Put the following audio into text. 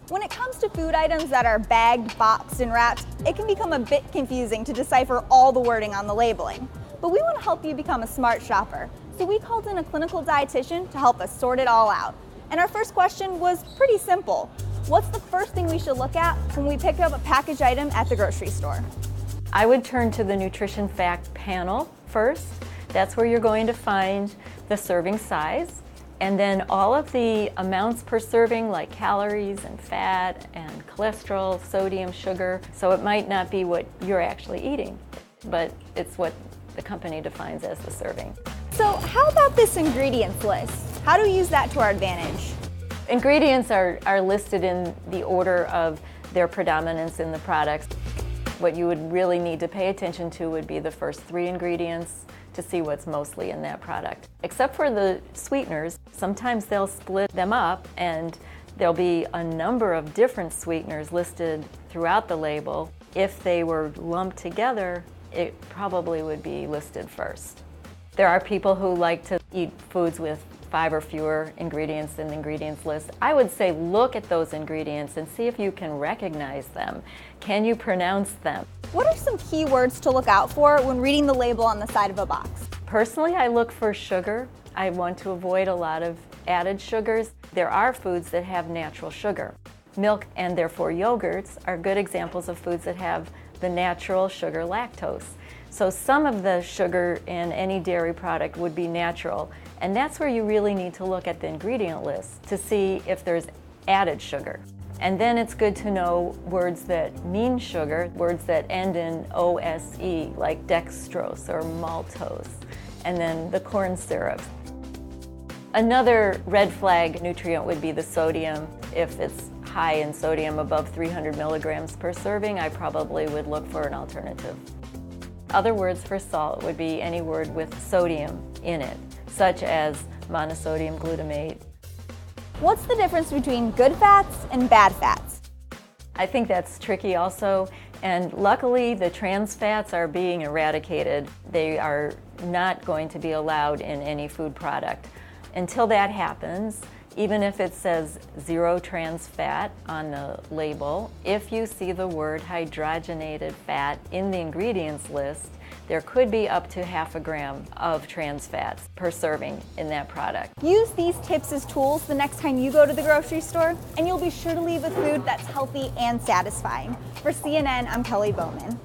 When it comes to food items that are bagged, boxed, and wrapped, it can become a bit confusing to decipher all the wording on the labeling. But we want to help you become a smart shopper, so we called in a clinical dietitian to help us sort it all out. And our first question was pretty simple. What's the first thing we should look at when we pick up a packaged item at the grocery store? I would turn to the nutrition fact panel first. That's where you're going to find the serving size, and then all of the amounts per serving, like calories and fat and cholesterol, sodium, sugar. So it might not be what you're actually eating, but it's what the company defines as the serving. So how about this ingredients list? How do we use that to our advantage? Ingredients are listed in the order of their predominance in the products. What you would really need to pay attention to would be the first 3 ingredients to see what's mostly in that product. Except for the sweeteners, sometimes they'll split them up and there'll be a number of different sweeteners listed throughout the label. If they were lumped together, it probably would be listed first. There are people who like to eat foods with 5 or fewer ingredients in the ingredients list. I would say look at those ingredients and see if you can recognize them. Can you pronounce them? What are some key words to look out for when reading the label on the side of a box? Personally, I look for sugar. I want to avoid a lot of added sugars. There are foods that have natural sugar. Milk and therefore yogurts are good examples of foods that have the natural sugar lactose. So some of the sugar in any dairy product would be natural, and that's where you really need to look at the ingredient list to see if there's added sugar. And then it's good to know words that mean sugar, words that end in OSE, like dextrose or maltose, and then the corn syrup. Another red flag nutrient would be the sodium. If it's high in sodium, above 300 milligrams per serving, I probably would look for an alternative. Other words for salt would be any word with sodium in it, such as monosodium glutamate. What's the difference between good fats and bad fats? I think that's tricky also, and luckily the trans fats are being eradicated. They are not going to be allowed in any food product. Until that happens, even if it says 0 trans fat on the label, if you see the word hydrogenated fat in the ingredients list, there could be up to ½ gram of trans fats per serving in that product. Use these tips as tools the next time you go to the grocery store, and you'll be sure to leave with food that's healthy and satisfying. For CNN, I'm Kelly Bowman.